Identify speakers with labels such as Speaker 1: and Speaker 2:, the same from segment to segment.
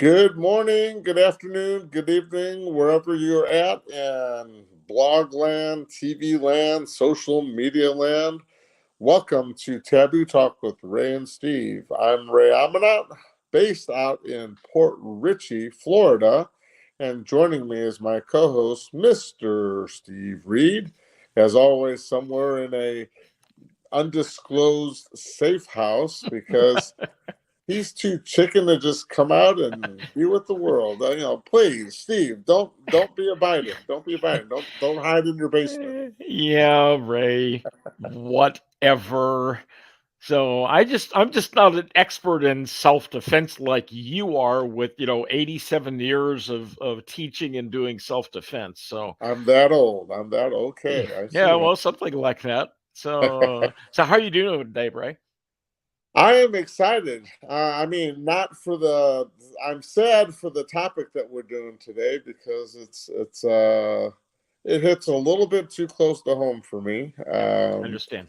Speaker 1: Good morning, good afternoon, good evening, wherever you're at in blog land, TV land, social media land. Welcome to Taboo Talk with Ray and Steve. I'm Ray Amanat, based out in Port Richey, Florida, and joining me is my co-host, Mr. Steve Reed, as always, somewhere in a undisclosed safe house because he's too chicken to just come out and be with the world. Please, Steve, don't be a Biden. Don't be a Biden. Don't hide in your basement.
Speaker 2: Yeah, Ray, whatever. I'm just not an expert in self-defense like you are with, 87 years of teaching and doing self-defense.
Speaker 1: I'm that old. I'm that
Speaker 2: Yeah,
Speaker 1: okay. I
Speaker 2: yeah,
Speaker 1: see.
Speaker 2: well, something like that. So how are you doing today, Ray?
Speaker 1: I am excited. Not for the. I'm sad for the topic that we're doing today because it hits a little bit too close to home for me.
Speaker 2: Yeah, I understand.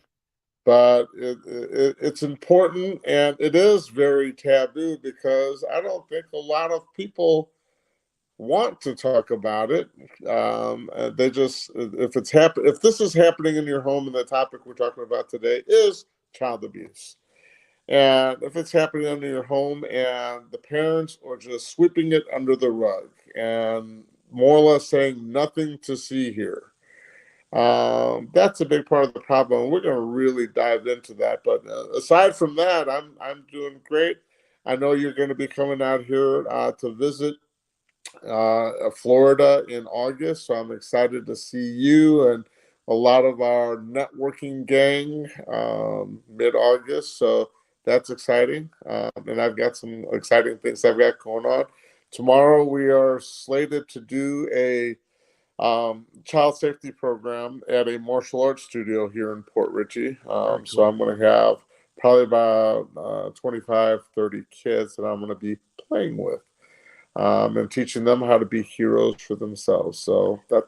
Speaker 1: But it's important and it is very taboo because I don't think a lot of people want to talk about it. They just if this is happening in your home and the topic we're talking about today is child abuse, and if it's happening in your home and the parents are just sweeping it under the rug and more or less saying nothing to see here, that's a big part of the problem. We're going to really dive into that. But aside from that, I'm doing great. I know you're going to be coming out here to visit Florida in August, so I'm excited to see you and a lot of our networking gang mid August. So that's exciting, and I've got some exciting things I've got going on. Tomorrow we are slated to do a child safety program at a martial arts studio here in Port Richey.
Speaker 2: Very
Speaker 1: So
Speaker 2: cool.
Speaker 1: I'm going to have probably about 25, 30 kids that I'm going to be playing with and teaching them how to be heroes for themselves. So
Speaker 2: All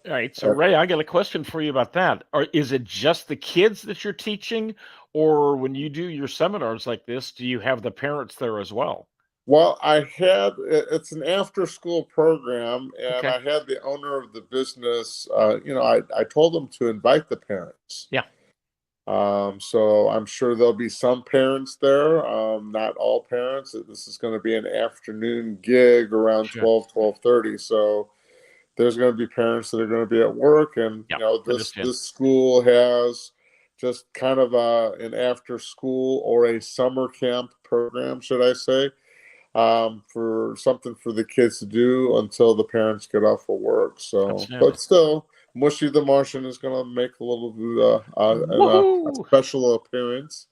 Speaker 2: right, so
Speaker 1: that.
Speaker 2: Ray, I got a question for you about that. Is it just the kids that you're teaching, or when you do your seminars like this, do you have the parents there as well?
Speaker 1: Well, it's an after school program, and
Speaker 2: Okay.
Speaker 1: I had the owner of the business, I told them to invite the parents.
Speaker 2: Yeah,
Speaker 1: So I'm sure there'll be some parents there, not all parents. This is going to be an afternoon gig around
Speaker 2: sure.
Speaker 1: 12:30. So there's going to be parents that are going to be at work, and
Speaker 2: Yeah,
Speaker 1: this
Speaker 2: understand.
Speaker 1: this school has just kind of an after school or a summer camp program, should I say, for something for the kids to do until the parents get off of work. So,
Speaker 2: Outstanding.
Speaker 1: but still, Mushy the Martian is going to make a little a
Speaker 2: Woohoo!
Speaker 1: special appearance,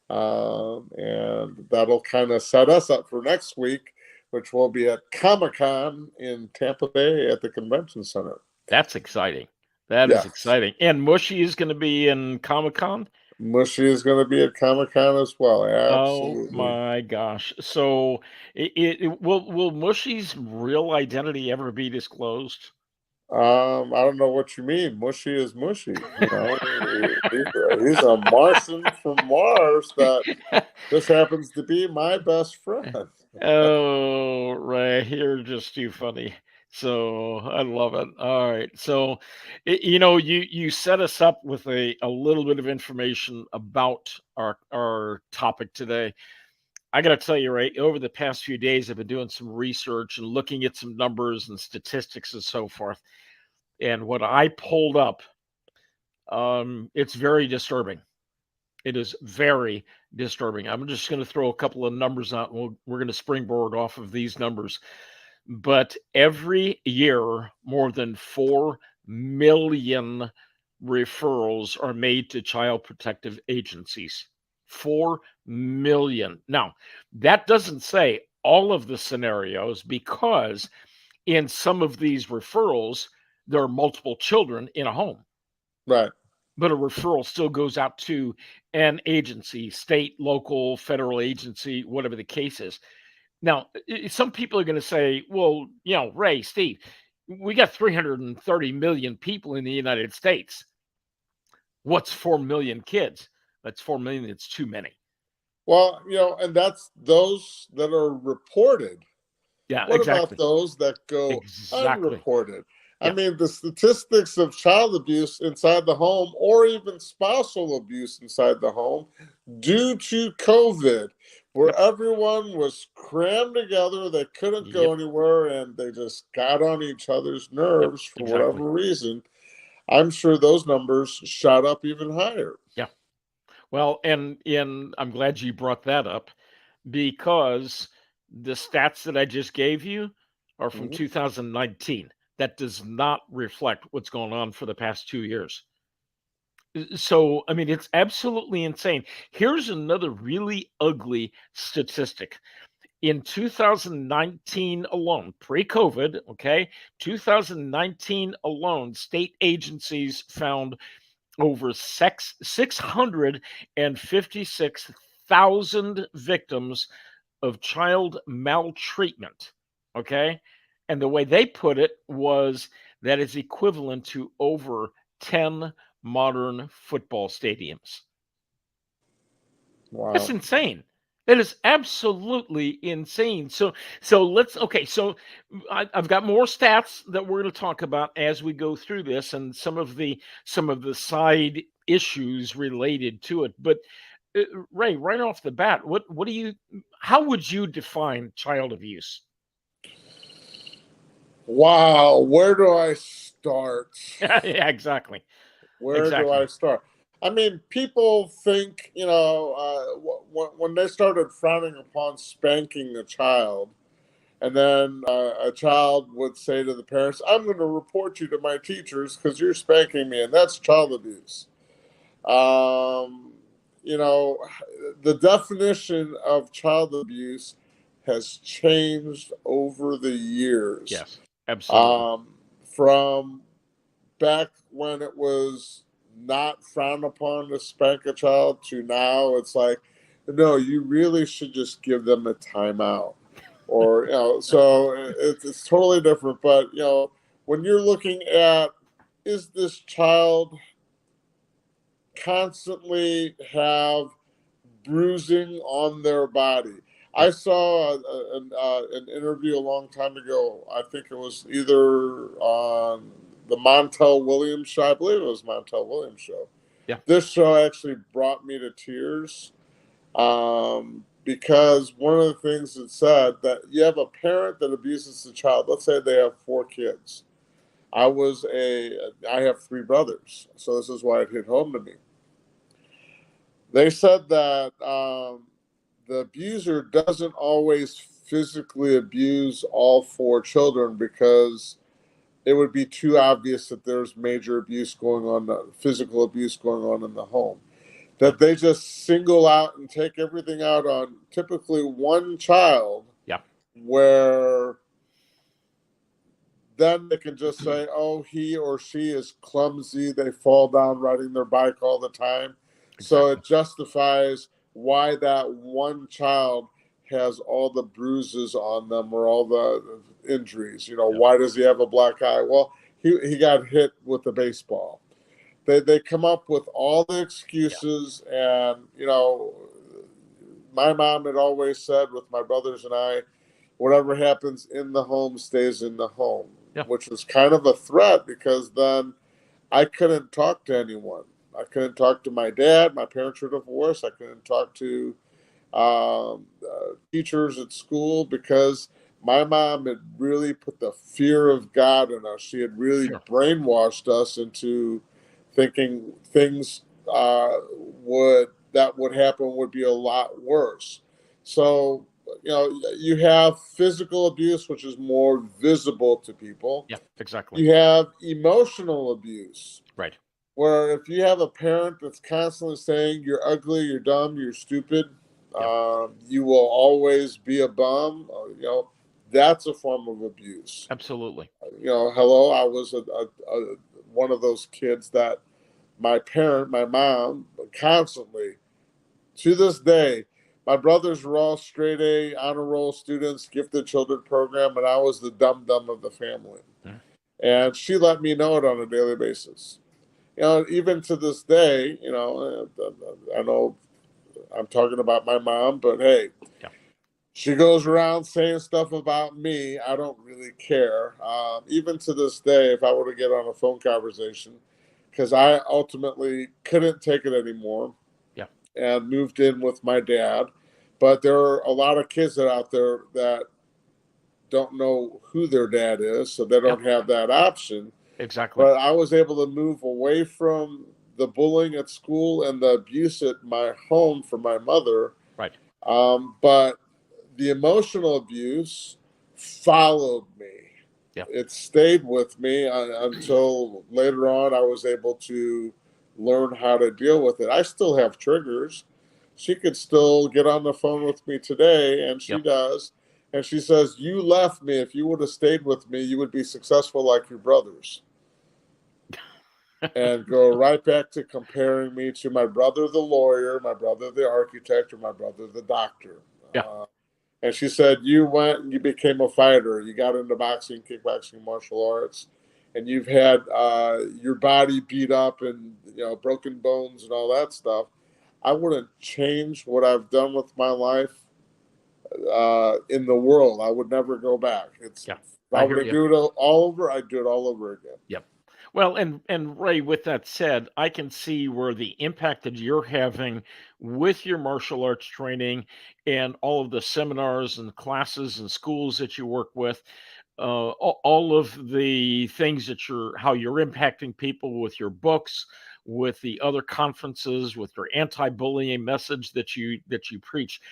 Speaker 1: and that'll kind of set us up for next week, which will be at Comic Con in Tampa Bay at the Convention Center.
Speaker 2: That's exciting. That is
Speaker 1: Yes,
Speaker 2: exciting. And Mushy is going to be in Comic Con.
Speaker 1: Mushy is going to be at Comic Con as well.
Speaker 2: Oh
Speaker 1: Absolutely.
Speaker 2: my gosh! So, will Mushy's real identity ever be disclosed?
Speaker 1: I don't know what you mean. Mushy is mushy. He's a Martian from Mars that just happens to be my best friend.
Speaker 2: Oh, Ray, you're just too funny. So I love it. All right. So, you set us up with a little bit of information about our topic today. I got to tell you, Ray, over the past few days, I've been doing some research and looking at some numbers and statistics and so forth. And what I pulled up, it's very disturbing. It is very disturbing. I'm just going to throw a couple of numbers out, and we're going to springboard off of these numbers. But every year, more than 4 million referrals are made to child protective agencies. 4 million. Now, that doesn't say all of the scenarios because in some of these referrals, there are multiple children in a home,
Speaker 1: Right.
Speaker 2: but a referral still goes out to an agency, state, local, federal agency, whatever the case is. Now, some people are going to say, well, Ray, Steve, we got 330 million people in the United States. What's 4 million kids? That's 4 million. It's too many.
Speaker 1: Well, and that's those that are reported.
Speaker 2: Yeah,
Speaker 1: What about
Speaker 2: exactly.
Speaker 1: those that go
Speaker 2: Exactly.
Speaker 1: unreported? I
Speaker 2: Yeah.
Speaker 1: mean, the statistics of child abuse inside the home or even spousal abuse inside the home due to COVID, where
Speaker 2: Yep.
Speaker 1: everyone was crammed together, they couldn't go
Speaker 2: Yep.
Speaker 1: anywhere, and they just got on each other's
Speaker 2: Yep.
Speaker 1: nerves for
Speaker 2: Exactly.
Speaker 1: whatever reason. I'm sure those numbers shot up even higher.
Speaker 2: Yeah. Well, and I'm glad you brought that up because the stats that I just gave you are from
Speaker 1: Mhm.
Speaker 2: 2019. That does not reflect what's going on for the past 2 years. So, I mean, it's absolutely insane. Here's another really ugly statistic. In 2019 alone, pre COVID, okay, 2019 alone, state agencies found over 656,000 victims of child maltreatment. Okay. And the way they put it was that is equivalent to over 10 modern football stadiums. That's
Speaker 1: Wow.
Speaker 2: insane. That is absolutely insane. So let's okay. So I've got more stats that we're going to talk about as we go through this, and some of the side issues related to it. But Ray, right off the bat, what do you? How would you define child abuse?
Speaker 1: When where do I start?
Speaker 2: Yeah, exactly,
Speaker 1: Where do I
Speaker 2: exactly.
Speaker 1: start? I mean, people think, when they started frowning upon spanking a child, and then a child would say to the parents, I'm going to report you to my teachers because you're spanking me, and that's child abuse. Um, you know, the definition of child abuse has changed over the years.
Speaker 2: Yes, absolutely.
Speaker 1: Um, from back when it was not frowned upon to spank a child to now it's like, no, you really should just give them a timeout. Or, so it's totally different. But, when you're looking at, is this child constantly have bruising on their body? I
Speaker 2: Yep.
Speaker 1: saw an interview a long time ago. I think it was either on the Montel Williams show. I believe it was Montel Williams show.
Speaker 2: Yeah.
Speaker 1: This show actually brought me to tears, because one of the things it said that you have a parent that abuses the child. Let's say they have four kids. I have three brothers, so this is why it hit home to me. They said that the abuser doesn't always physically abuse all four children because it would be too obvious that there's major abuse going on, physical abuse going on in the home.
Speaker 2: Yeah.
Speaker 1: That they just single out and take everything out on typically one child,
Speaker 2: Yeah.
Speaker 1: where then they can just say, oh, he or she is clumsy. They fall down riding their bike all the time. So
Speaker 2: Exactly.
Speaker 1: it justifies why that one child has all the bruises on them or all the injuries.
Speaker 2: Yeah.
Speaker 1: Why does he have a black eye? Well, he got hit with a baseball. They come up with all the
Speaker 2: Yeah.
Speaker 1: excuses. And, my mom had always said with my brothers and I, whatever happens in the home stays in the home,
Speaker 2: Yeah.
Speaker 1: which was kind of a threat because then I couldn't talk to anyone. I couldn't talk to my dad. My parents were divorced. I couldn't talk to teachers at school because my mom had really put the fear of God in us. She had really
Speaker 2: Sure.
Speaker 1: brainwashed us into thinking things would happen would be a lot worse. So, you have physical abuse, which is more visible to people.
Speaker 2: Yeah. Exactly.
Speaker 1: You have emotional abuse,
Speaker 2: Right.
Speaker 1: where if you have a parent that's constantly saying you're ugly, you're dumb, you're stupid,
Speaker 2: Yeah.
Speaker 1: you will always be a bum, that's a form of abuse.
Speaker 2: Absolutely.
Speaker 1: Hello, I was one of those kids that my mom, constantly, to this day, my brothers were all straight A, honor roll students, gifted children program, and I was the dumb dumb of the family.
Speaker 2: Mm.
Speaker 1: And she let me know it on a daily basis. Even to this day, I know I'm talking about my mom, but hey,
Speaker 2: Yeah.
Speaker 1: She goes around saying stuff about me. I don't really care. Even to this day, if I were to get on a phone conversation, because I ultimately couldn't take it anymore
Speaker 2: Yeah.
Speaker 1: and moved in with my dad. But there are a lot of kids that out there that don't know who their dad is, so they
Speaker 2: Yeah.
Speaker 1: don't have that option.
Speaker 2: Exactly.
Speaker 1: But I was able to move away from the bullying at school and the abuse at my home from my mother.
Speaker 2: Right.
Speaker 1: But the emotional abuse followed me.
Speaker 2: Yeah.
Speaker 1: It stayed with me until later on I was able to learn how to deal with it. I still have triggers. She could still get on the phone with me today, and she
Speaker 2: Yep.
Speaker 1: does. And she says, "You left me. If you would have stayed with me, you would be successful like your brothers." And go right back to comparing me to my brother, the lawyer, my brother, the architect, or my brother, the doctor.
Speaker 2: Yeah.
Speaker 1: And she said, "You went and you became a fighter. You got into boxing, kickboxing, martial arts, and you've had your body beat up and broken bones and all that stuff. I wouldn't change what I've done with my life in the world. I would never go back. It's
Speaker 2: Yeah.
Speaker 1: if I
Speaker 2: I
Speaker 1: were
Speaker 2: hear
Speaker 1: to
Speaker 2: you.
Speaker 1: do it all over, I'd do it all over again."
Speaker 2: Yep. Well, and Ray, with that said, I can see where the impact that you're having with your martial arts training and all of the seminars and classes and schools that you work with, all of the things that how you're impacting people with your books, with the other conferences, with your anti-bullying message that you preach.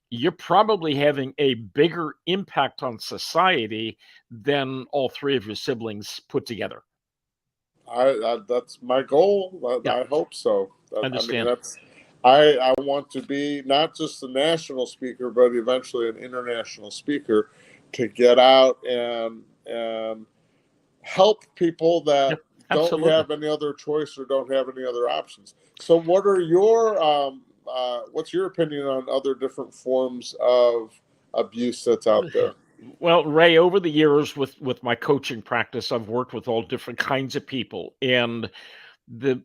Speaker 2: You're probably having a bigger impact on society than all three of your siblings put together.
Speaker 1: That's my goal.
Speaker 2: Yeah,
Speaker 1: I hope so. I mean,
Speaker 2: understand.
Speaker 1: that's I want to be not just a national speaker, but eventually an international speaker to get out and help people
Speaker 2: Yeah,
Speaker 1: that don't
Speaker 2: absolutely.
Speaker 1: have any other choice or don't have any other options. So, what are your what's your opinion on other different forms of abuse that's out there?
Speaker 2: Well, Ray, over the years with my coaching practice, I've worked with all different kinds of people, and the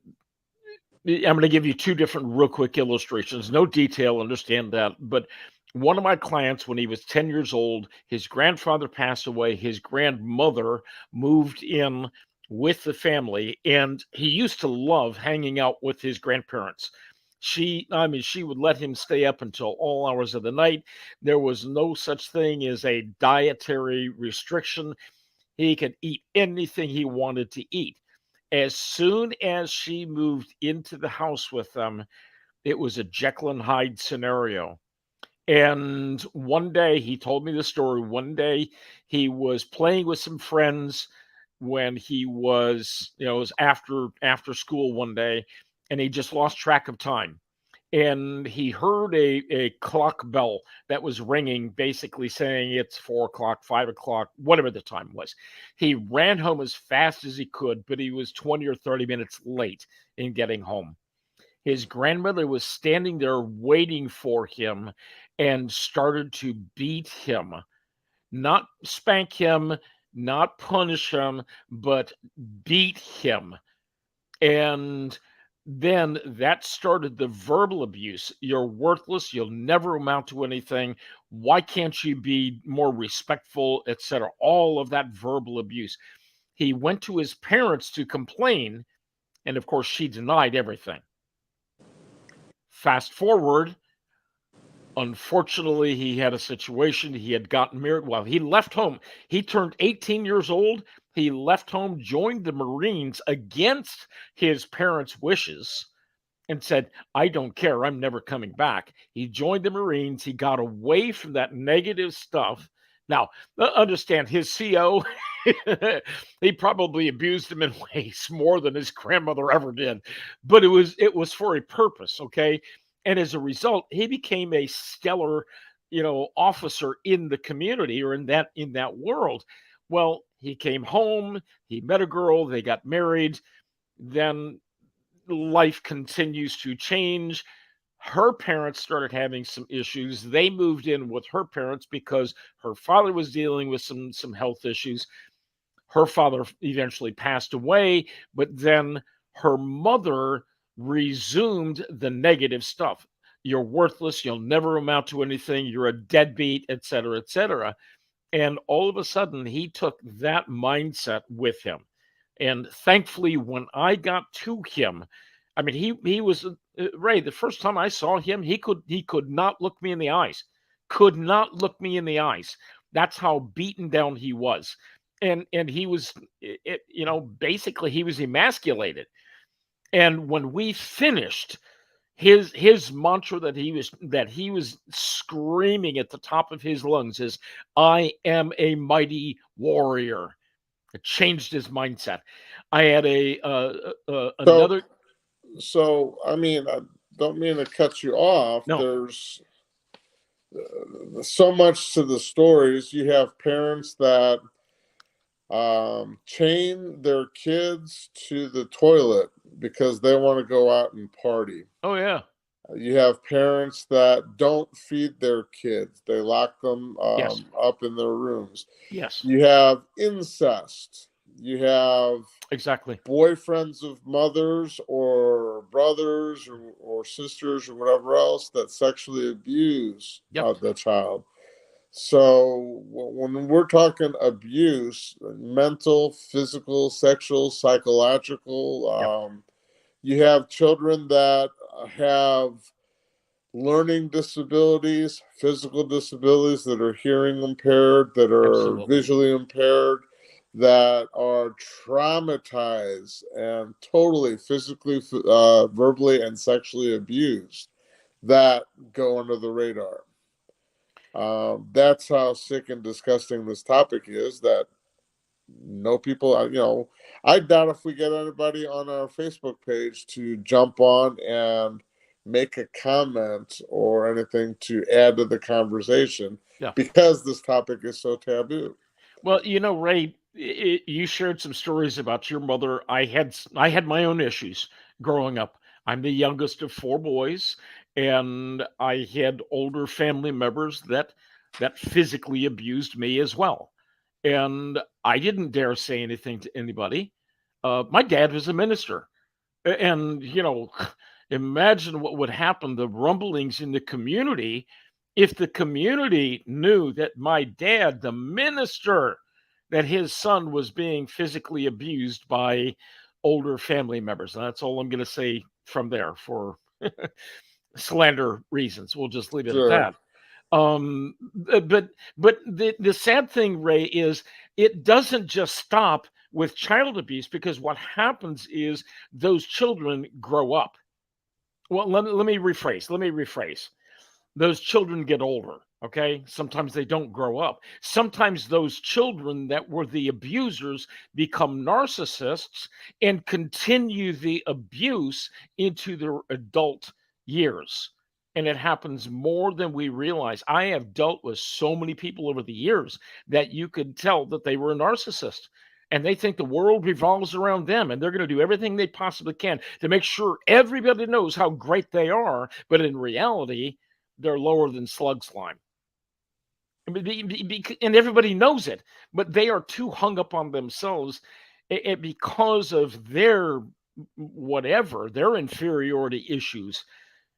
Speaker 2: I'm going to give you two different real quick illustrations. No detail, understand that. But one of my clients, when he was 10 years old, his grandfather passed away. His grandmother moved in with the family, and he used to love hanging out with his grandparents. I mean, she would let him stay up until all hours of the night. There was no such thing as a dietary restriction. He could eat anything he wanted to eat. As soon as she moved into the house with them, it was a Jekyll and Hyde scenario. And one day, he told me the story. One day, he was playing with some friends when he was, it was after school one day, and he just lost track of time, and he heard a clock bell that was ringing, basically saying it's 4 o'clock, 5 o'clock, whatever the time was. He ran home as fast as he could, but he was 20 or 30 minutes late in getting home. His grandmother was standing there waiting for him and started to beat him, not spank him, not punish him, but beat him. And then that started the verbal abuse. You're worthless. You'll never amount to anything. Why can't you be more respectful, etc.? All of that verbal abuse. He went to his parents to complain. And of course, she denied everything. Fast forward, unfortunately, he had a situation. He had gotten married. Well, he left home. He turned 18 years old. He left home, joined the Marines against his parents' wishes, and said, I don't care. I'm never coming back. He joined the Marines. He got away from that negative stuff. Now, understand his CO, he probably abused him in ways more than his grandmother ever did, but it was for a purpose, okay? And as a result, he became a stellar, officer in the community or in that world. Well, he came home, he met a girl, they got married, then life continues to change. Her parents started having some issues. They moved in with her parents because her father was dealing with some health issues. Her father eventually passed away, but then her mother resumed the negative stuff. you're worthless, you'll never amount to anything, you're a deadbeat, et cetera, et cetera. And all of a sudden, he took that mindset with him. And thankfully, when I got to him, I mean, he was Ray. The first time I saw him, he could not look me in the eyes, could not look me in the eyes. That's how beaten down he was, and he was, basically he was emasculated. And when we finished, his mantra that he was screaming at the top of his lungs is, "I am a mighty warrior." It changed his mindset. I had
Speaker 1: So,
Speaker 2: another.
Speaker 1: I mean, I don't mean to cut you off.
Speaker 2: No.
Speaker 1: There's so much to the stories. You have parents that chain their kids to the toilet because they want to go out and party.
Speaker 2: Oh yeah.
Speaker 1: You have parents that don't feed their kids, they lock them
Speaker 2: Yes.
Speaker 1: up in their rooms.
Speaker 2: Yes.
Speaker 1: You have incest. You have
Speaker 2: Exactly.
Speaker 1: boyfriends of mothers or brothers or sisters or whatever else that sexually abuse
Speaker 2: Yep.
Speaker 1: the child. So when we're talking abuse, mental, physical, sexual, psychological,
Speaker 2: Yep.
Speaker 1: you have children that have learning disabilities, physical disabilities, that are hearing impaired, that are
Speaker 2: Absolutely.
Speaker 1: visually impaired, that are traumatized and totally physically, verbally, and sexually abused, that go under the radar. That's how sick and disgusting this topic is. That no people, I doubt if we get anybody on our Facebook page to jump on and make a comment or anything to add to the conversation
Speaker 2: Yeah.
Speaker 1: because this topic is so taboo.
Speaker 2: Well, Ray, you shared some stories about your mother. I had my own issues growing up. I'm the youngest of four boys, and I had older family members that physically abused me as well. And I didn't dare say anything to anybody. My dad was a minister, and imagine what would happen, the rumblings in the community, if the community knew that my dad, the minister, that his son was being physically abused by older family members. And that's all I'm going to say from there for slander reasons. We'll just leave it at
Speaker 1: Sure.
Speaker 2: that. But the sad thing, Ray, is it doesn't just stop with child abuse, because what happens is those children grow up. Well, let me rephrase. Those children get older. Okay. Sometimes they don't grow up. Sometimes those children that were the abusers become narcissists and continue the abuse into their adult years. And it happens more than we realize. I have dealt with so many people over the years that you could tell that they were a narcissist, and they think the world revolves around them, and they're going to do everything they possibly can to make sure everybody knows how great they are. But in reality, they're lower than slug slime. I mean, and everybody knows it, but they are too hung up on themselves, because of their whatever, their inferiority issues.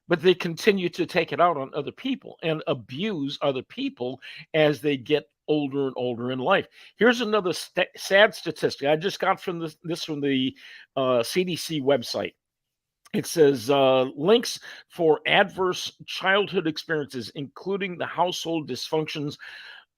Speaker 2: But they continue to take it out on other people and abuse other people as they get older and older in life. Here's another sad statistic I just got from this from the CDC website. It says links for adverse childhood experiences, including the household dysfunctions,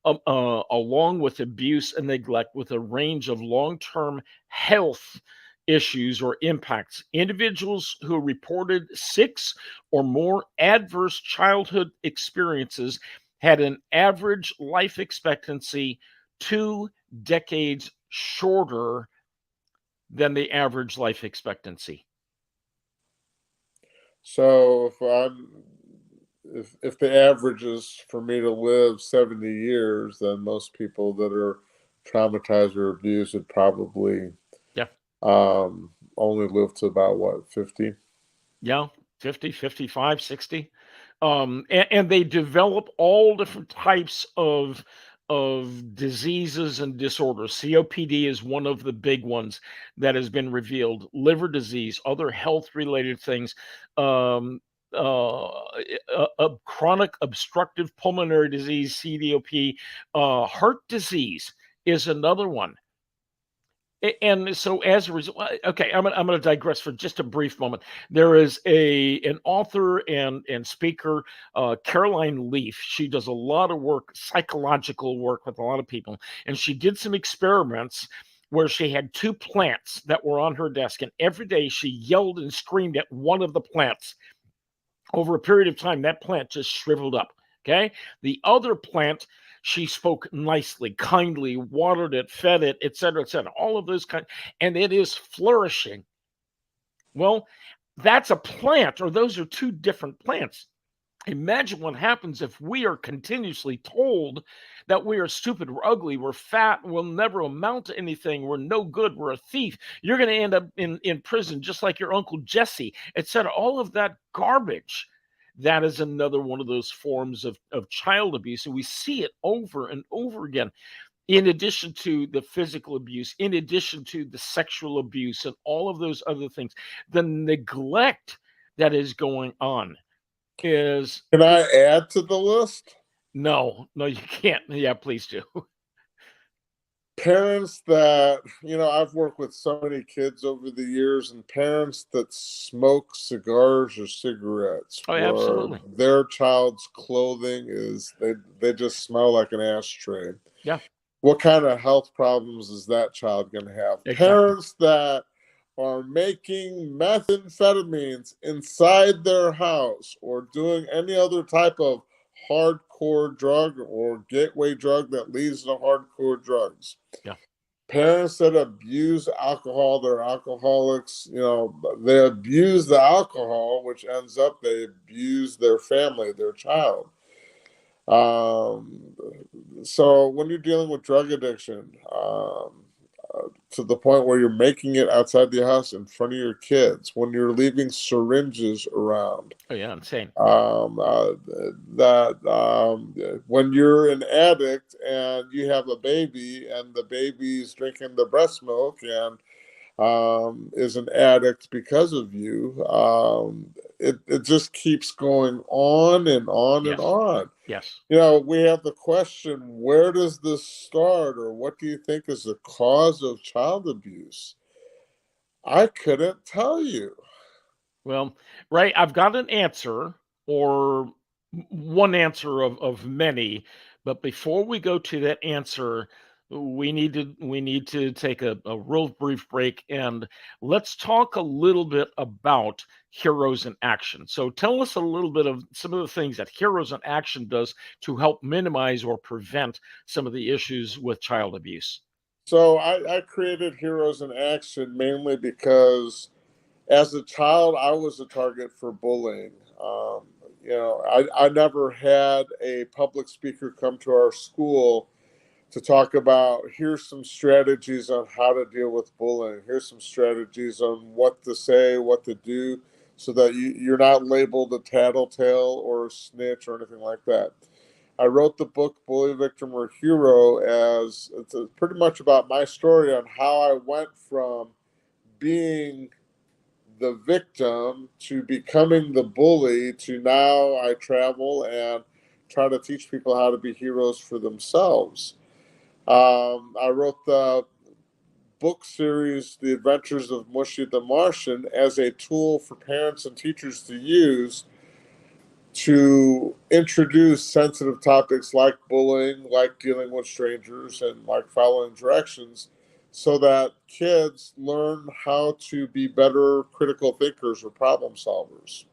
Speaker 2: along with abuse and neglect, with a range of long term health issues or impacts. Individuals who reported 6 or more adverse childhood experiences had an average life expectancy 2 decades shorter than the average life expectancy.
Speaker 1: So if the average is for me to live 70 years, then most people that are traumatized or abused would probably
Speaker 2: Yeah.
Speaker 1: only live to about what, 50?
Speaker 2: Yeah, 50, 55, 60. And they develop all different types of diseases and disorders. COPD is one of the big ones that has been revealed. Liver disease, other health related things. chronic obstructive pulmonary disease, COPD, heart disease is another one. And so as a result, okay, I'm going to digress for just a brief moment. There is an author and speaker, Caroline Leaf. She does a lot of work, psychological work with a lot of people, and she did some experiments where she had two plants that were on her desk, and every day she yelled and screamed at one of the plants. Over a period of time, that plant just shriveled up. Okay, the other plant, she spoke nicely, kindly, watered it, fed it, etc., all of those kind, and it is flourishing. Well, that's a plant, or those are two different plants. Imagine what happens if we are continuously told that we are stupid, we're ugly, we're fat, we'll never amount to anything, we're no good, we're a thief. You're going to end up in prison just like your Uncle Jesse, etc. All of that garbage. That is another one of those forms of child abuse. And we see it over and over again, in addition to the physical abuse, in addition to the sexual abuse, and all of those other things. The neglect that is going on is.
Speaker 1: Can I add to the list?
Speaker 2: No, you can't. Yeah, please do.
Speaker 1: Parents that, I've worked with so many kids over the years, and parents that smoke cigars or cigarettes,
Speaker 2: Oh,
Speaker 1: where
Speaker 2: absolutely.
Speaker 1: their child's clothing is, they just smell like an ashtray.
Speaker 2: Yeah,
Speaker 1: What kind of health problems is that child going to have?
Speaker 2: exactly.
Speaker 1: Parents that are making methamphetamines inside their house or doing any other type of hardcore drug or gateway drug that leads to hardcore drugs.
Speaker 2: Yeah,
Speaker 1: Parents that abuse alcohol, they're alcoholics, they abuse the alcohol, which ends up they abuse their family, their child. Um, so when you're dealing with drug addiction, to the point where you're making it outside the house in front of your kids, when you're leaving syringes around,
Speaker 2: oh yeah, insane.
Speaker 1: um, uh, when you're an addict and you have a baby and the baby's drinking the breast milk and is an addict because of you, it just keeps going on and on and
Speaker 2: Yes,
Speaker 1: on.
Speaker 2: yes.
Speaker 1: We have the question, where does this start, or what do you think is the cause of child abuse? I couldn't tell you.
Speaker 2: Well, right, I've got an answer, or one answer of many, but before we go to that answer, we need to take a real brief break, and let's talk a little bit about Heroes in Action. So tell us a little bit of some of the things that Heroes in Action does to help minimize or prevent some of the issues with child abuse.
Speaker 1: So I created Heroes in Action mainly because as a child, I was a target for bullying. I never had a public speaker come to our school to talk about, here's some strategies on how to deal with bullying. Here's some strategies on what to say, what to do, so that you're not labeled a tattletale or a snitch or anything like that. I wrote the book Bully, Victim, or Hero as it's pretty much about my story on how I went from being the victim to becoming the bully to now I travel and try to teach people how to be heroes for themselves. I wrote the book series, The Adventures of Mushy the Martian, as a tool for parents and teachers to use to introduce sensitive topics like bullying, like dealing with strangers, and like following directions, so that kids learn how to be better critical thinkers or problem solvers.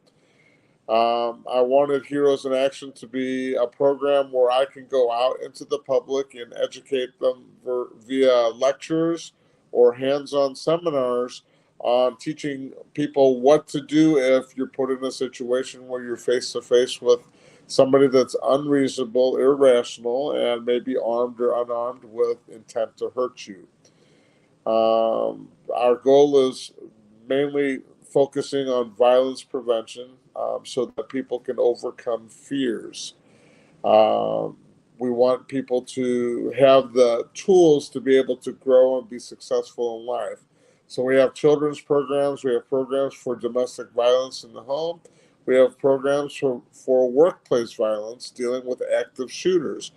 Speaker 1: I wanted Heroes in Action to be a program where I can go out into the public and educate them via lectures or hands on seminars on teaching people what to do if you're put in a situation where you're face to face with somebody that's unreasonable, irrational, and maybe armed or unarmed with intent to hurt you. Our goal is mainly focusing on violence prevention, so that people can overcome fears. Um, we want people to have the tools to be able to grow and be successful in life. So we have children's programs, we have programs for domestic violence in the home, We have programs for workplace violence, dealing with active shooters.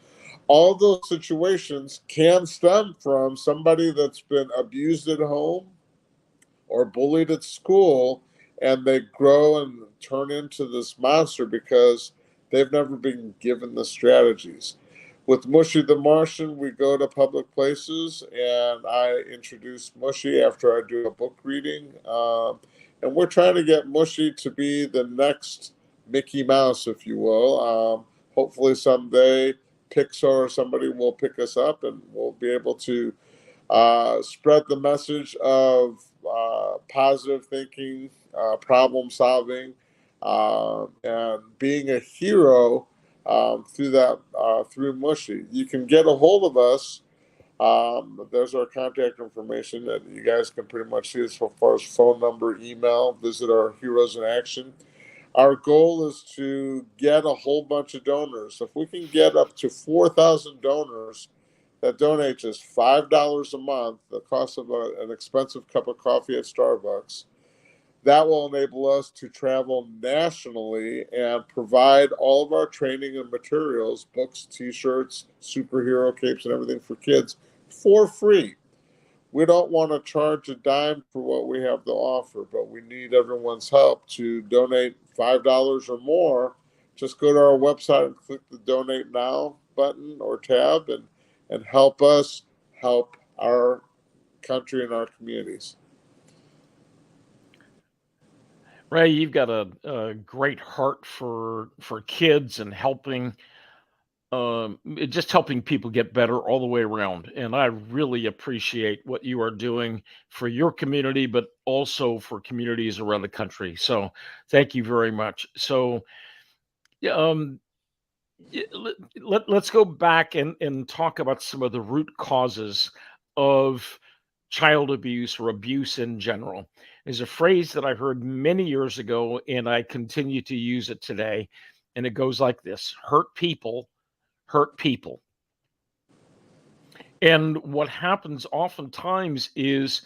Speaker 1: All those situations can stem from somebody that's been abused at home or bullied at school, and they grow and turn into this monster because they've never been given the strategies. With Mushy the Martian, we go to public places and I introduce Mushy after I do a book reading. And we're trying to get Mushy to be the next Mickey Mouse, if you will. Hopefully, someday Pixar or somebody will pick us up and we'll be able to spread the message of positive thinking, problem solving, and being a hero through that through Mushy. You can get a hold of us. There's our contact information that you guys can pretty much see as far as phone number, email. Visit our Heroes in Action. Our goal is to get a whole bunch of donors. If we can get up to 4,000 donors that donate just $5 a month, the cost of an expensive cup of coffee at Starbucks, that will enable us to travel nationally and provide all of our training and materials, books, t-shirts, superhero capes, and everything for kids for free. We don't want to charge a dime for what we have to offer, but we need everyone's help to donate $5 or more. Just go to our website and click the donate now button or tab and help us help our country and our communities.
Speaker 2: Ray, you've got a great heart for kids and helping, just helping people get better all the way around. And I really appreciate what you are doing for your community, but also for communities around the country. So thank you very much. So, yeah, let's go back and talk about some of the root causes of child abuse or abuse in general. Is a phrase that I heard many years ago, and I continue to use it today. And it goes like this: hurt people hurt people. And what happens oftentimes is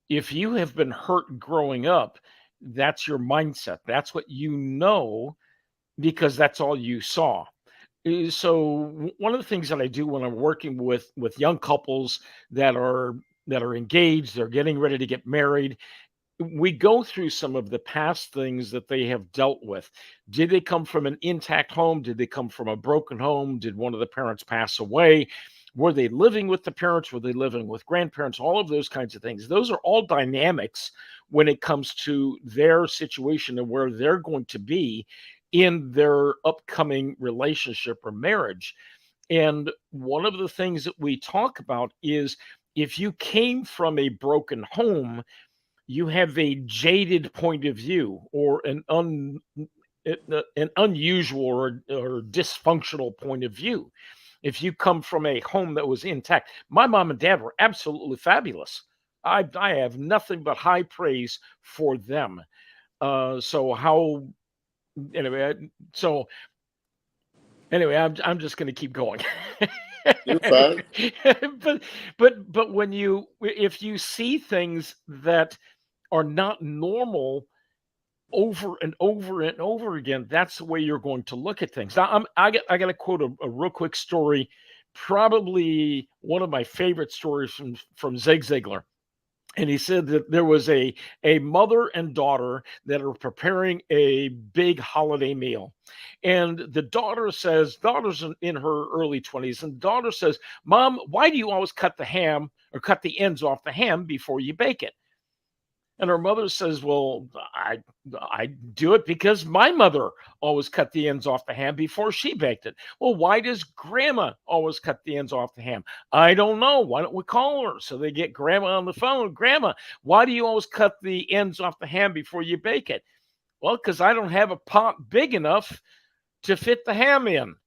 Speaker 2: if you have been hurt growing up, that's your mindset. That's what you know because that's all you saw. So one of the things that I do when I'm working with young couples that are engaged, they're getting ready to get married, we go through some of the past things that they have dealt with. Did they come from an intact home? Did they come from a broken home? Did one of the parents pass away? Were they living with the parents? Were they living with grandparents? All of those kinds of things. Those are all dynamics when it comes to their situation and where they're going to be in their upcoming relationship or marriage. And one of the things that we talk about is if you came from a broken home, you have a jaded point of view or an unusual or dysfunctional point of view. If you come from a home that was intact, my mom and dad were absolutely fabulous. I have nothing but high praise for them. So how anyway? So anyway, I'm just going to keep going.
Speaker 1: You're fine.
Speaker 2: but but when you if you see things that are not normal over and over and over again, that's the way you're going to look at things. Now, I got to quote a real quick story, probably one of my favorite stories from Zig Ziglar. And he said that there was a mother and daughter that are preparing a big holiday meal. And the daughter's in her early 20s, and the daughter says, "Mom, why do you always cut the ham or cut the ends off the ham before you bake it?" And her mother says, "Well, I do it because my mother always cut the ends off the ham before she baked it." "Well, why does grandma always cut the ends off the ham?" "I don't know. Why don't we call her?" So they get grandma on the phone. "Grandma, why do you always cut the ends off the ham before you bake it?" "Well, because I don't have a pot big enough to fit the ham in."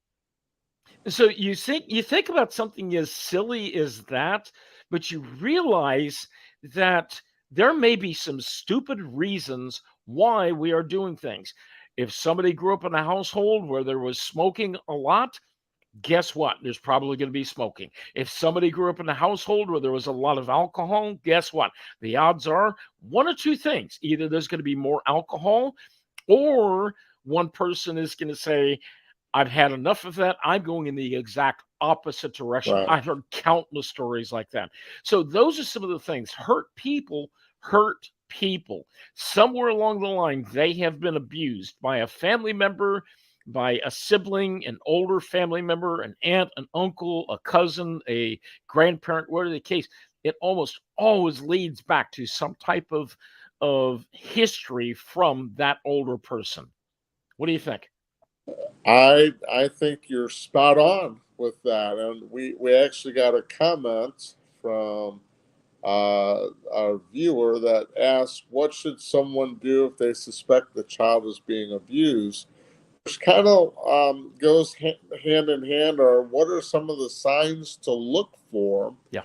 Speaker 2: So you think about something as silly as that, but you realize that there may be some stupid reasons why we are doing things. If somebody grew up in a household where there was smoking a lot, guess what? There's probably going to be smoking. If somebody grew up in a household where there was a lot of alcohol, guess what? The odds are one or two things. Either there's going to be more alcohol or One person is going to say, I've had enough of that. I'm going in the exact opposite direction.
Speaker 1: Right.
Speaker 2: I've heard countless stories like that. So those are some of the things. Hurt people hurt people. Somewhere along the line, they have been abused by a family member, by a sibling, an older family member, an aunt, an uncle, a cousin, a grandparent, whatever the case. It almost always leads back to some type of history from that older person. What do you think?
Speaker 1: I think you're spot on with that, and we actually got a comment from a viewer that asked, "What should someone do if they suspect the child is being abused?" Which kind of goes hand in hand. Or what are some of the signs to look for?
Speaker 2: Yeah.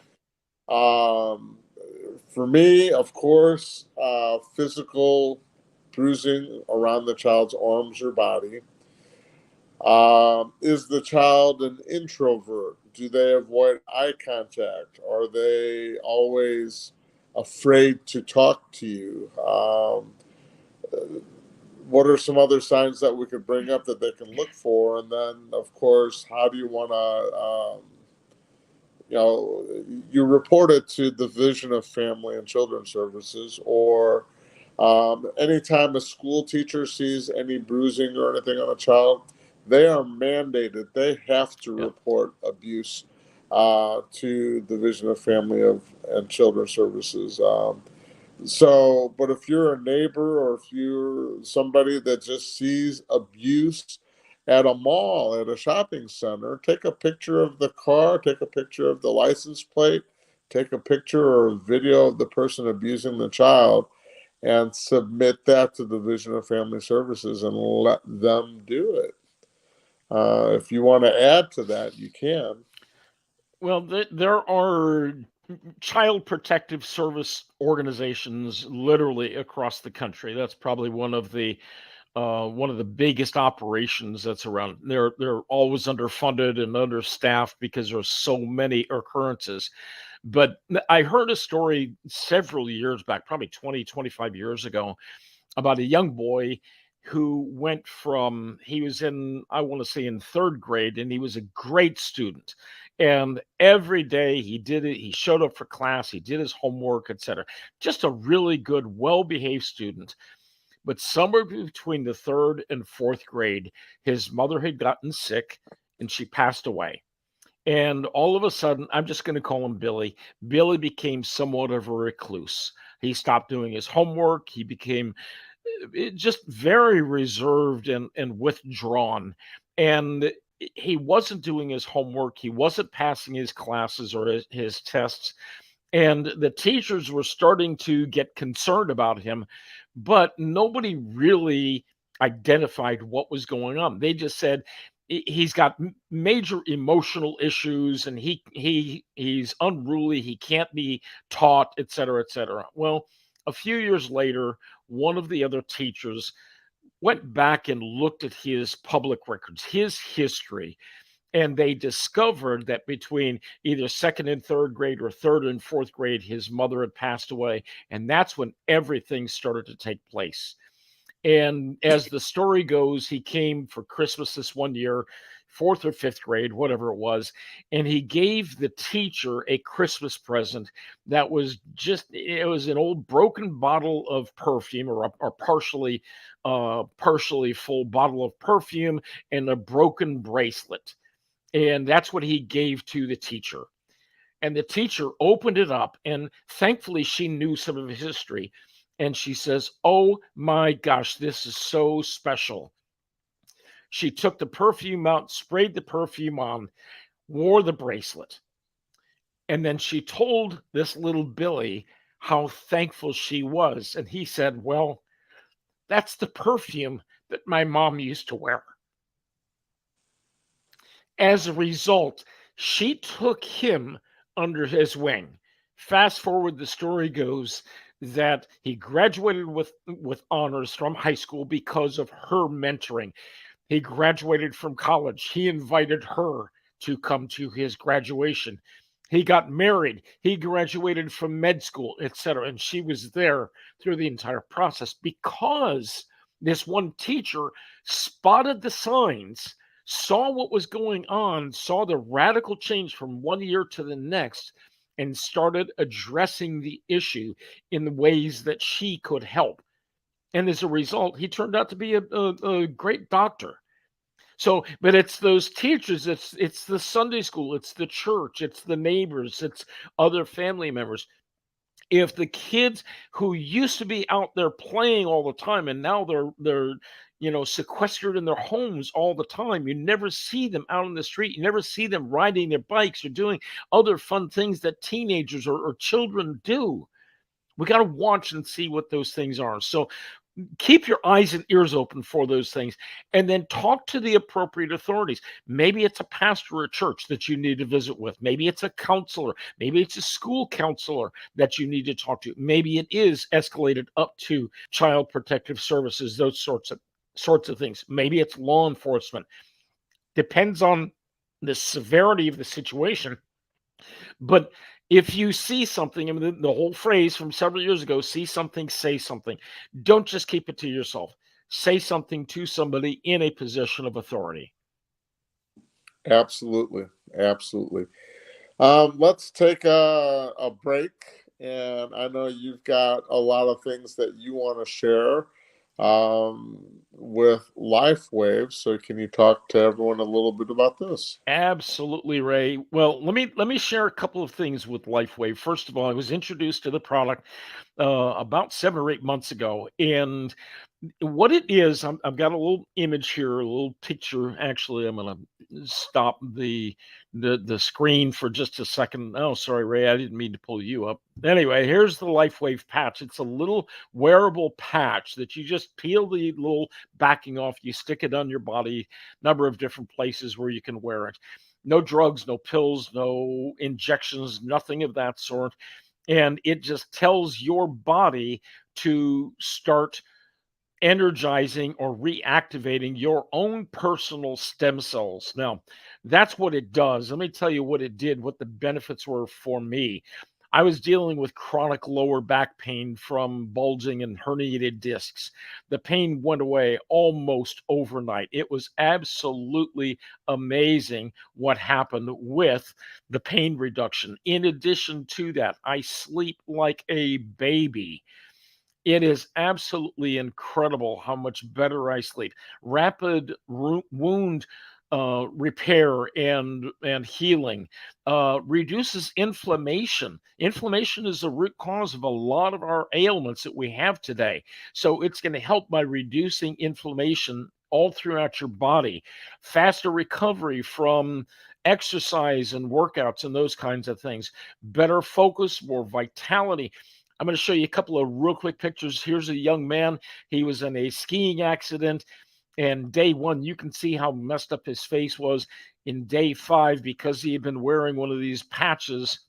Speaker 1: Um, for me, of course, physical bruising around the child's arms or body. Is the child an introvert? Do they avoid eye contact? Are they always afraid to talk to you? What are some other signs that we could bring up that they can look for? And then, of course, how do you want to, you report it to the Division of Family and Children's Services, or anytime a school teacher sees any bruising or anything on a child, they are mandated. They have to
Speaker 2: Yeah.
Speaker 1: report abuse to the Division of Family and Children's Services. But if you're a neighbor or if you're somebody that just sees abuse at a mall, at a shopping center, take a picture of the car, take a picture of the license plate, take a picture or a video of the person abusing the child, and submit that to the Division of Family Services and let them do it. If you want to add to that, you can.
Speaker 2: Well, there are child protective service organizations literally across the country. That's probably one of the biggest operations that's around. They're always underfunded and understaffed because there's so many occurrences. But I heard a story several years back, probably 20, 25 years ago, about a young boy who went from, he was in, I want to say in third grade, and he was a great student. And every day he did it, he showed up for class, he did his homework, etc. Just a really good, well-behaved student. But somewhere between the third and fourth grade, his mother had gotten sick and she passed away. And all of a sudden, I'm just going to call him Billy. Billy became somewhat of a recluse. He stopped doing his homework. He became just very reserved and withdrawn. And he wasn't doing his homework. He wasn't passing his classes or his tests. And the teachers were starting to get concerned about him, but nobody really identified what was going on. They just said he's got major emotional issues and he's unruly, he can't be taught, etc., etc. Well, a few years later, one of the other teachers went back and looked at his public records, his history, and they discovered that between either second and third grade or third and fourth grade, his mother had passed away. And that's when everything started to take place. And as the story goes, he came for Christmas this one year, fourth or fifth grade, whatever it was, and he gave the teacher a Christmas present that was just, it was an old broken bottle of perfume, or partially full bottle of perfume, and a broken bracelet. And that's what he gave to the teacher. And the teacher opened it up, and thankfully she knew some of his history. And she says, "Oh my gosh, this is so special." She took the perfume out, sprayed the perfume on, wore the bracelet. And then she told this little Billy how thankful she was. And he said, "Well, that's the perfume that my mom used to wear." As a result, she took him under his wing. Fast forward, the story goes that he graduated with honors from high school because of her mentoring. He graduated from college. He invited her to come to his graduation. He got married. He graduated from med school, etc. And she was there through the entire process because This one teacher spotted the signs, saw what was going on, saw the radical change from one year to the next, and started addressing the issue in the ways that she could help. And as a result, he turned out to be a great doctor. So, but it's those teachers, it's the Sunday school, it's the church, it's the neighbors, it's other family members. If the kids who used to be out there playing all the time and now they're sequestered in their homes all the time, you never see them out in the street, you never see them riding their bikes or doing other fun things that teenagers or children do. We got to watch and see what those things are. So keep your eyes and ears open for those things, and then talk to the appropriate authorities. Maybe it's a pastor or a church that you need to visit with. Maybe it's a counselor. Maybe it's a school counselor that you need to talk to. Maybe it is escalated up to child protective services, those sorts of things. Maybe it's law enforcement. Depends on the severity of the situation. But if you see something, I mean, the whole phrase from several years ago, see something, say something. Don't just keep it to yourself. Say something to somebody in a position of authority.
Speaker 1: Absolutely. Absolutely. Let's take a break. And I know you've got a lot of things that you want to share with LifeWave. So can you talk to everyone a little bit about this?
Speaker 2: Absolutely, Ray. Well, let me share a couple of things with LifeWave. First of all, I was introduced to the product about 7 or 8 months ago, and what it is, I've got a little image here, a little picture. Actually, I'm going to stop the screen for just a second. Oh, sorry, Ray, I didn't mean to pull you up. Anyway, here's the LifeWave patch. It's a little wearable patch that you just peel the little backing off. You stick it on your body, number of different places where you can wear it. No drugs, no pills, no injections, nothing of that sort. And it just tells your body to start energizing or reactivating your own personal stem cells. Now, that's what it does. Let me tell you what it did, what the benefits were for me. I was dealing with chronic lower back pain from bulging and herniated discs. The pain went away almost overnight. It was absolutely amazing what happened with the pain reduction. In addition to that, I sleep like a baby. It is absolutely incredible how much better I sleep. Rapid wound repair and healing reduces inflammation. Inflammation is the root cause of a lot of our ailments that we have today. So it's going to help by reducing inflammation all throughout your body. Faster recovery from exercise and workouts and those kinds of things. Better focus, more vitality. I'm going to show you a couple of real quick pictures. Here's a young man. He was in a skiing accident. And day one, you can see how messed up his face was. In day 5, because he had been wearing one of these patches,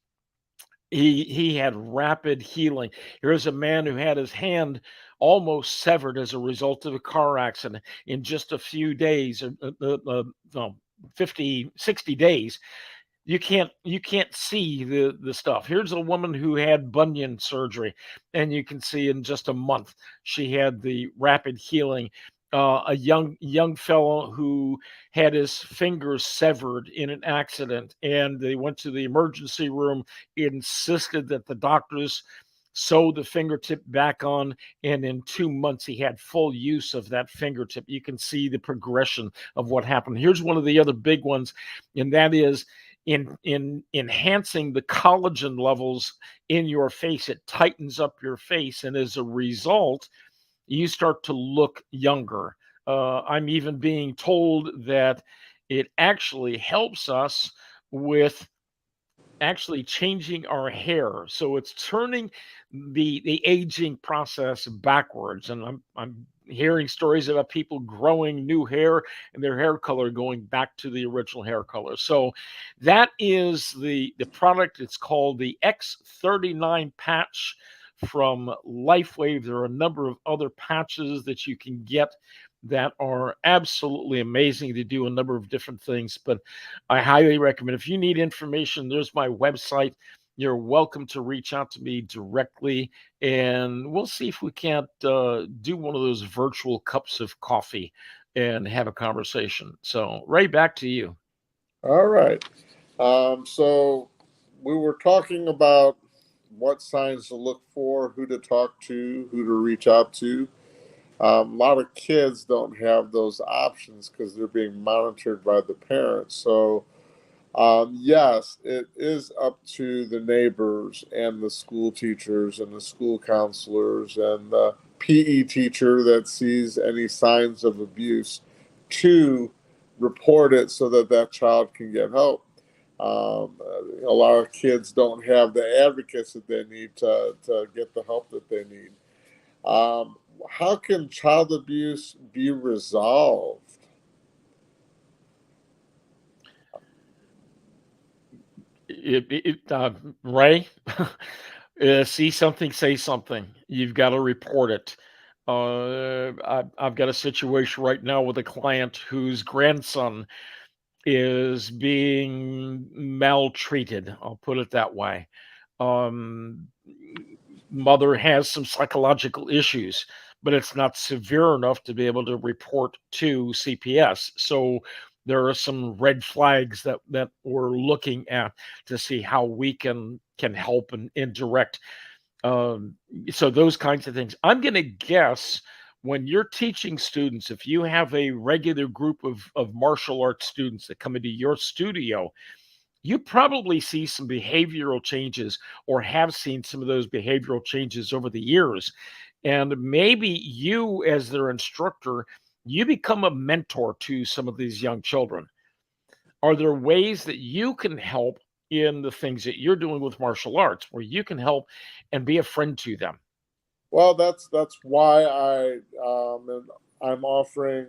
Speaker 2: he had rapid healing. Here's a man who had his hand almost severed as a result of a car accident in just a few days, 50, 60 days. You can't see the stuff. Here's a woman who had bunion surgery, and you can see in just a month she had the rapid healing. A young fellow who had his fingers severed in an accident, and they went to the emergency room, insisted that the doctors sew the fingertip back on, and in 2 months he had full use of that fingertip. You can see the progression of what happened. Here's one of the other big ones, and that is in enhancing the collagen levels in your face. It tightens up your face, and as a result, you start to look younger. I'm even being told that it actually helps us with actually changing our hair. So it's turning the aging process backwards. And I'm hearing stories about people growing new hair and their hair color going back to the original hair color. So that is the product. It's called the X39 patch from LifeWave. There are a number of other patches that you can get that are absolutely amazing. They do a number of different things, but I highly recommend, if you need information, there's my website. you're welcome to reach out to me directly, and we'll see if we can't do one of those virtual cups of coffee and have a conversation. So, Ray, back to you.
Speaker 1: All right. So we were talking about what signs to look for, who to talk to, who to reach out to. A lot of kids don't have those options because they're being monitored by the parents. So, yes, it is up to the neighbors and the school teachers and the school counselors and the PE teacher that sees any signs of abuse to report it so that that child can get help. A lot of kids don't have the advocates that they need to get the help that they need. Um, how can child abuse be resolved?
Speaker 2: Ray, see something, say something. You've got to report it. I've got a situation right now with a client whose grandson is being maltreated. I'll put it that way. Um, Mother has some psychological issues, but it's not severe enough to be able to report to CPS. So there are some red flags that we're looking at to see how we can help and direct. Um, so those kinds of things. I'm going to guess when you're teaching students, if you have a regular group of martial arts students that come into your studio, you probably see some behavioral changes or have seen some of those behavioral changes over the years. And maybe you, as their instructor, you become a mentor to some of these young children. Are there ways that you can help in the things that you're doing with martial arts where you can help and be a friend to them?
Speaker 1: Well, that's why I'm offering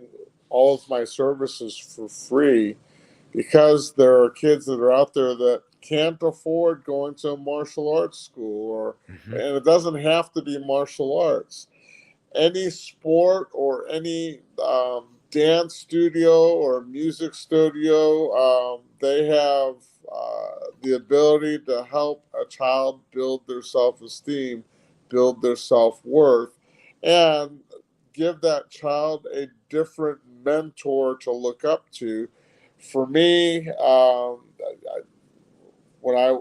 Speaker 1: all of my services for free because there are kids that are out there that can't afford going to a martial arts school or
Speaker 2: Mhm.
Speaker 1: and it doesn't have to be martial arts. Any sport or any dance studio or music studio, they have the ability to help a child build their self esteem, build their self worth, and give that child a different mentor to look up to. For me, when I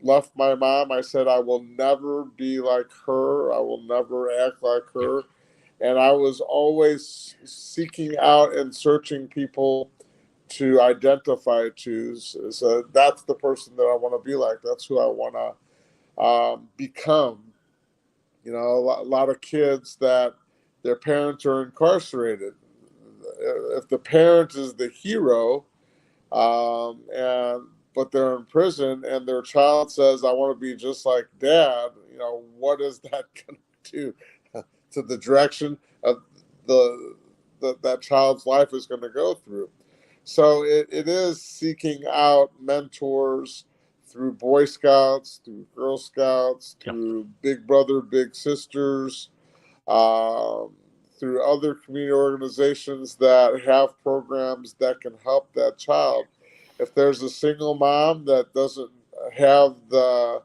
Speaker 1: left my mom, I said, I will never be like her. I will never act like
Speaker 2: Yeah.
Speaker 1: her. And I was always seeking out and searching people to identify to. So that's the person that I want to be like. That's who I want to become. You know, a lot of kids that their parents are incarcerated. If the parent is the hero, and but they're in prison and their child says I want to be just like dad, you know, what is that going to do to the direction of the, that child's life is going to go through? So it is seeking out mentors through Boy Scouts, through Girl Scouts,
Speaker 2: Yeah.
Speaker 1: through Big Brother Big Sisters, um, through other community organizations that have programs that can help that child. If there's a single mom that doesn't have uh,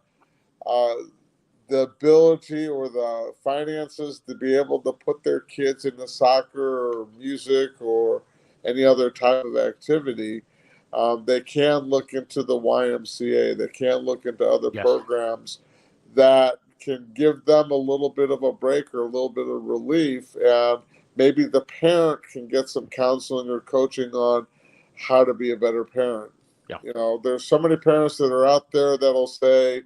Speaker 1: the ability or the finances to be able to put their kids into soccer or music or any other type of activity, they can look into the YMCA. They can look into other
Speaker 2: Yes.
Speaker 1: programs that can give them a little bit of a break or a little bit of relief. And maybe the parent can get some counseling or coaching on how to be a better parent.
Speaker 2: Yeah.
Speaker 1: You know, there's so many parents that are out there that'll say,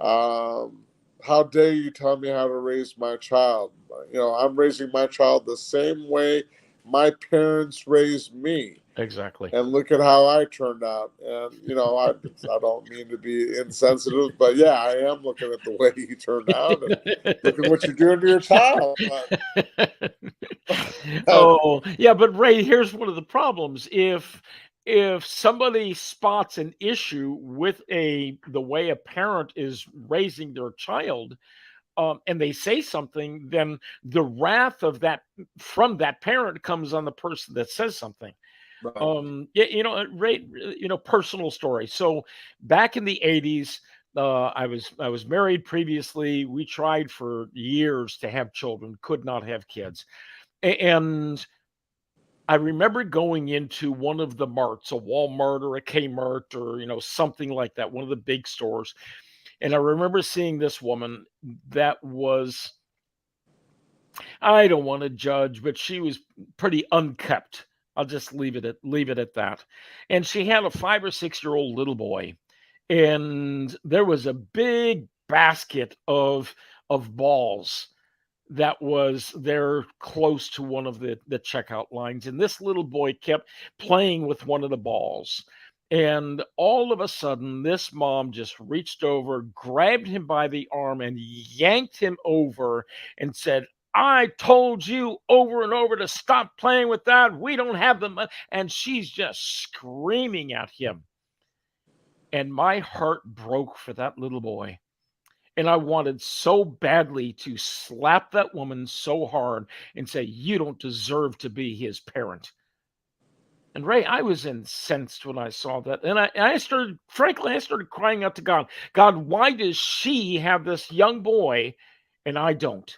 Speaker 1: um, how dare you tell me how to raise my child? You know, I'm raising my child the same way my parents raised me.
Speaker 2: Exactly.
Speaker 1: And look at how I turned out. And, you know, I don't mean to be insensitive, but yeah, I am looking at the way you turned out and look at what you're doing to your child. But
Speaker 2: Oh, yeah, but Ray, here's one of the problems. If somebody spots an issue with the way a parent is raising their child, and they say something, then the wrath of that from that parent comes on the person that says something.
Speaker 1: right.
Speaker 2: Yeah, Ray, personal story. So back in the 80s, I was married previously. We tried for years to have children, could not have kids. And I remember going into one of the marts, a Walmart or a Kmart or, something like that, one of the big stores. And I remember seeing this woman that was, I don't want to judge, but she was pretty unkept. I'll just leave it at that. And she had a 5 or 6 year old little boy, and there was a big basket of balls that was there close to one of the checkout lines. And this little boy kept playing with one of the balls. And all of a sudden, this mom just reached over, grabbed him by the arm, and yanked him over and said, I told you over and over to stop playing with that. We don't have the money. And she's just screaming at him. And my heart broke for that little boy. And I wanted so badly to slap that woman so hard and say, you don't deserve to be his parent. And Ray, I was incensed when I saw that. And I started, frankly, I started crying out to God, God, why does she have this young boy and I don't?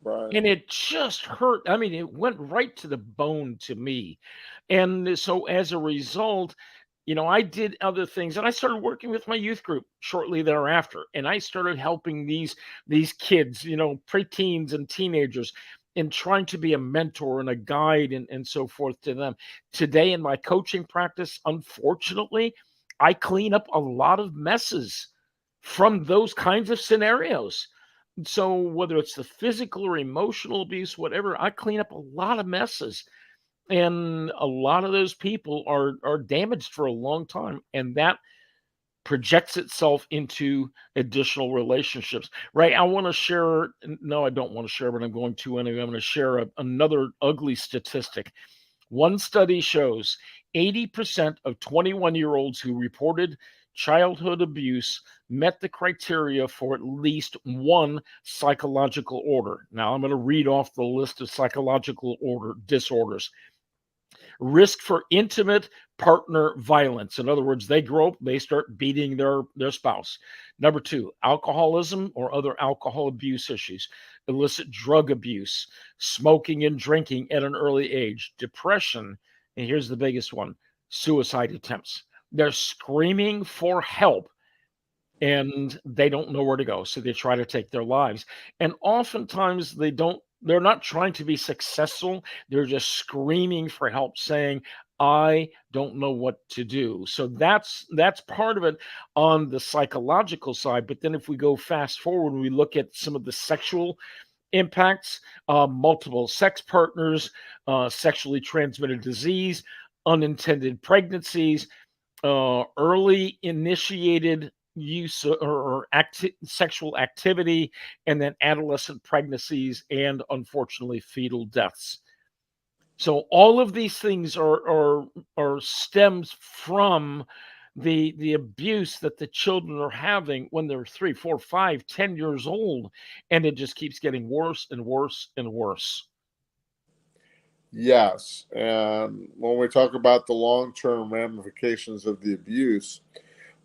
Speaker 1: Right.
Speaker 2: And it just hurt. I mean, it went right to the bone to me. And so as a result, I did other things and I started working with my youth group shortly thereafter. And I started helping these kids, preteens and teenagers and trying to be a mentor and a guide and so forth to them. Today in my coaching practice, unfortunately, I clean up a lot of messes from those kinds of scenarios. So whether it's the physical or emotional abuse, whatever, I clean up a lot of messes. And a lot of those people are damaged for a long time. And that projects itself into additional relationships. Right. I want to share. No, I don't want to share, but I'm going to anyway. I'm going to share another ugly statistic. One study shows 80% of 21-year-olds who reported childhood abuse met the criteria for at least one psychological order. Now, I'm going to read off the list of psychological disorders. Risk for intimate partner violence. In other words, they grow up, they start beating their spouse. Number two, alcoholism or other alcohol abuse issues, illicit drug abuse, smoking and drinking at an early age, depression, and here's the biggest one, suicide attempts. They're screaming for help and they don't know where to go. So they try to take their lives. And oftentimes they're not trying to be successful. They're just screaming for help, saying, I don't know what to do. So that's part of it on the psychological side. But then if we go fast forward and we look at some of the sexual impacts, multiple sex partners, sexually transmitted disease, unintended pregnancies, early initiated use sexual activity, and then adolescent pregnancies, and unfortunately fetal deaths. So all of these things are stems from the abuse that the children are having when they're 3, 4, 5, 10 years old, and it just keeps getting worse and worse and worse.
Speaker 1: Yes. And when we talk about the long-term ramifications of the abuse,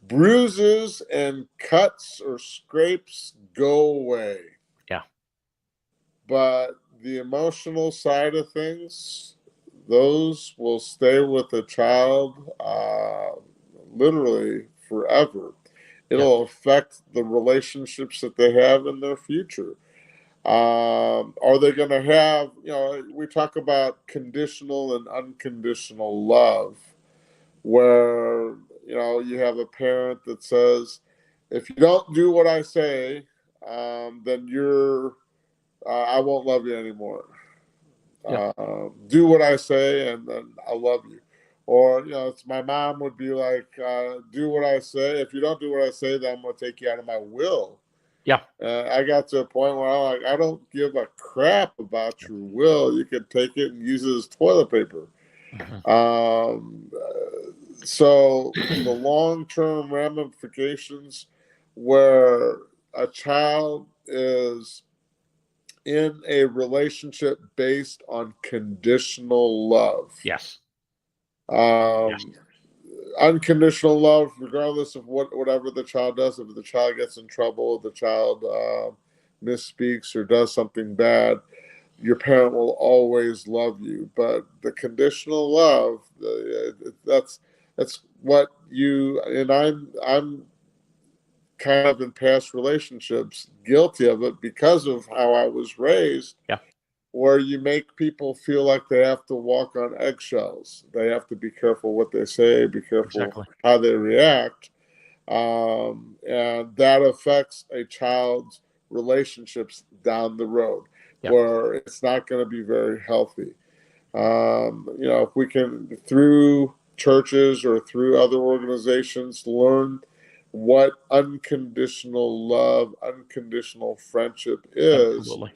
Speaker 1: bruises and cuts or scrapes go away.
Speaker 2: Yeah.
Speaker 1: But the emotional side of things, those will stay with the child literally forever.
Speaker 2: Yeah.
Speaker 1: It'll affect the relationships that they have in their future. Are they going to have, we talk about conditional and unconditional love, where, you have a parent that says, if you don't do what I say, then I won't love you anymore.
Speaker 2: Yeah.
Speaker 1: Do what I say and then I'll love you. Or, it's my mom would be like, do what I say. If you don't do what I say, then I'm going to take you out of my will.
Speaker 2: Yeah.
Speaker 1: I got to a point where I'm like, I don't give a crap about your will. You can take it and use it as toilet paper.
Speaker 2: Mhm.
Speaker 1: So the long-term ramifications where a child is in a relationship based on conditional love.
Speaker 2: Yes. Yes.
Speaker 1: Um, unconditional love, regardless of whatever the child does. If the child gets in trouble, if the child misspeaks or does something bad, your parent will always love you. But the conditional love, that's what you and I'm kind of in past relationships guilty of it because of how I was raised,
Speaker 2: Yeah,
Speaker 1: where you make people feel like they have to walk on eggshells. They have to be careful what they say, be careful
Speaker 2: exactly.
Speaker 1: how they react, and that affects a child's relationships down the road,
Speaker 2: Yeah,
Speaker 1: where it's not going to be very healthy. If we can, through churches or through other organizations, learn what unconditional love, unconditional friendship is,
Speaker 2: absolutely.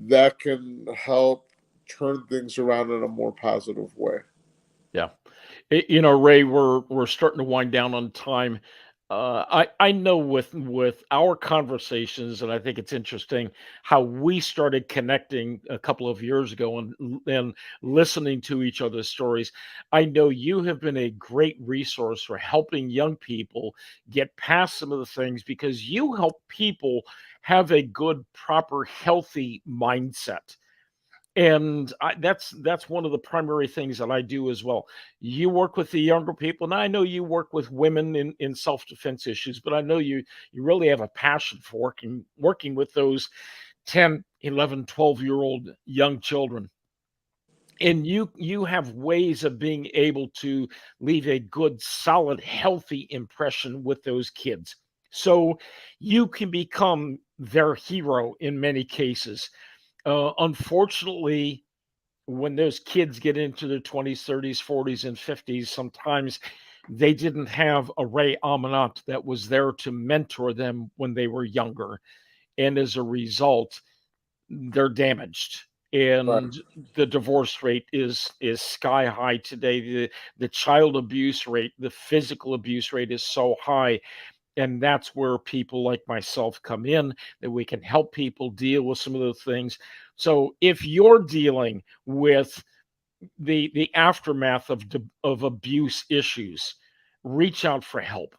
Speaker 1: that can help turn things around in a more positive way.
Speaker 2: Yeah. Ray, we're starting to wind down on time. I know with our conversations, and I think it's interesting how we started connecting a couple of years ago and listening to each other's stories. I know you have been a great resource for helping young people get past some of the things because you help people have a good, proper, healthy mindset. And that's one of the primary things that I do as well. You work with the younger people, and I know you work with women in self-defense issues, but I know you really have a passion for working with those 10, 11, 12-year-old young children. And you have ways of being able to leave a good, solid, healthy impression with those kids. So you can become their hero in many cases. Unfortunately, when those kids get into their 20s, 30s, 40s, and 50s, sometimes they didn't have a Ray Amanat that was there to mentor them when they were younger. And as a result, they're damaged.
Speaker 1: Right.
Speaker 2: And the divorce rate is sky high today. The child abuse rate, the physical abuse rate is so high. And that's where people like myself come in, that we can help people deal with some of those things. So if you're dealing with the aftermath of abuse issues, reach out for help.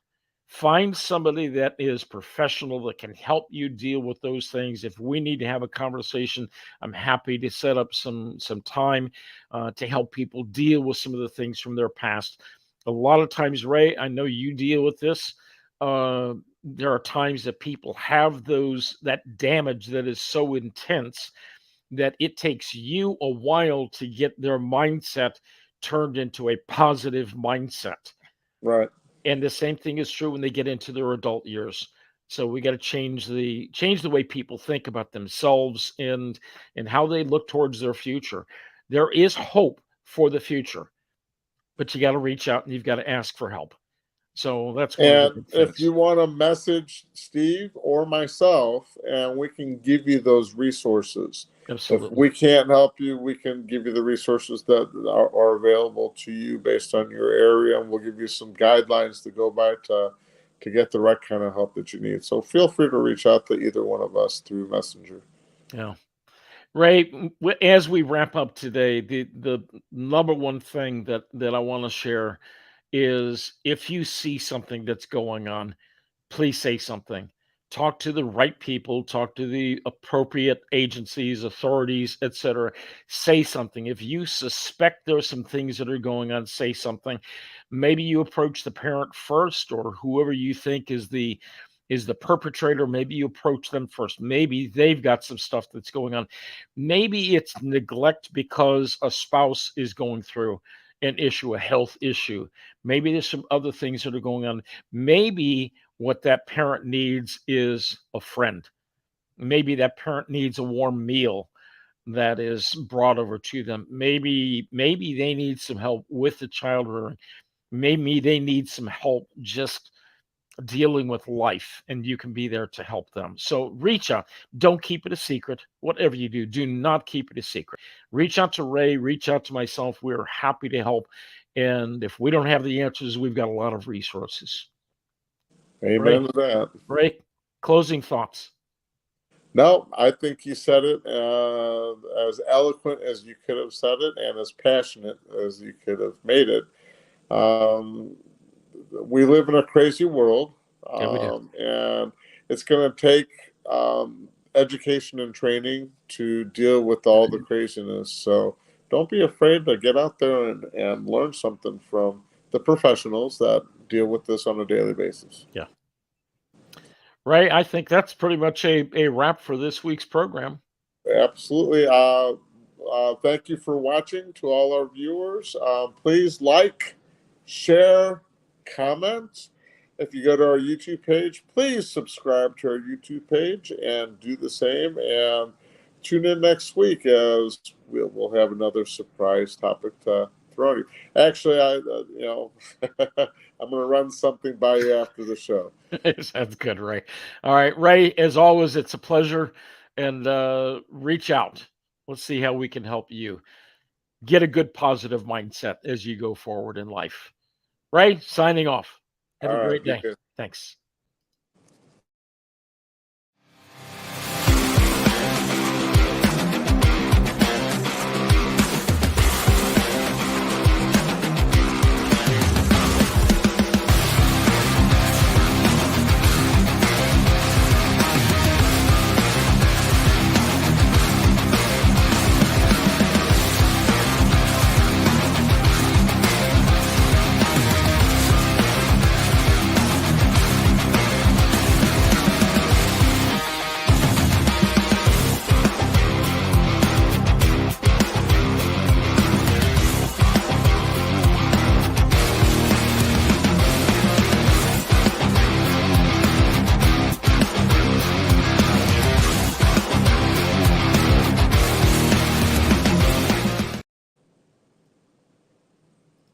Speaker 2: Find somebody that is professional that can help you deal with those things. If we need to have a conversation, I'm happy to set up some time to help people deal with some of the things from their past. A lot of times, Ray, I know you deal with this. There are times that people have that damage that is so intense that it takes you a while to get their mindset turned into a positive mindset.
Speaker 1: Right.
Speaker 2: And the same thing is true when they get into their adult years. So we got to change the way people think about themselves and how they look towards their future. There is hope for the future, but you got to reach out and you've got to ask for help. So that's one of the
Speaker 1: And
Speaker 2: big
Speaker 1: if
Speaker 2: things.
Speaker 1: you want to message Steve or myself, and we can give you those resources. If
Speaker 2: Absolutely.
Speaker 1: we can't help you, we can give you the resources that are available to you based on your area, and we'll give you some guidelines to go by to get the right kind of help that you need. So feel free to reach out to either one of us through Messenger.
Speaker 2: Yeah. Ray, as we wrap up today, the number one thing that I want to share is if you see something that's going on, please say something. Talk to the right people, talk to the appropriate agencies, authorities, etc. Say something. If you suspect there are some things that are going on, say something. Maybe you approach the parent first or whoever you think is the perpetrator. Maybe you approach them first. Maybe they've got some stuff that's going on. Maybe it's neglect because a spouse is going through an issue, a health issue. Maybe there's some other things that are going on. Maybe what that parent needs is a friend. Maybe that parent needs a warm meal that is brought over to them. Maybe they need some help with the child, or maybe they need some help just dealing with life, and you can be there to help them. So reach out. Don't keep it a secret. Whatever you do, do not keep it a secret. Reach out to Ray, reach out to myself. We're happy to help. And if we don't have the answers, we've got a lot of resources. Ray,
Speaker 1: Amen to that.
Speaker 2: Ray, closing thoughts.
Speaker 1: No, I think you said it as eloquent as you could have said it and as passionate as you could have made it. Um, we live in a crazy world,
Speaker 2: Yeah, we do.
Speaker 1: and it's going to take education and training to deal with all the craziness. So don't be afraid to get out there and learn something from the professionals that deal with this on a daily basis.
Speaker 2: Yeah. Right. I think that's pretty much a wrap for this week's program.
Speaker 1: Absolutely. Thank you for watching to all our viewers. Please like, share, comment. If you go to our YouTube page, please subscribe to our YouTube page and do the same. And tune in next week as we'll have another surprise topic to throw at you. Actually, I'm going to run something by you after the show.
Speaker 2: Sounds good, Ray. All right, Ray, as always, it's a pleasure. And reach out. Let's see how we can help you get a good positive mindset as you go forward in life. Ray, signing off. Have
Speaker 1: All
Speaker 2: a
Speaker 1: right.
Speaker 2: great
Speaker 1: Be
Speaker 2: day.
Speaker 1: good.
Speaker 2: Thanks.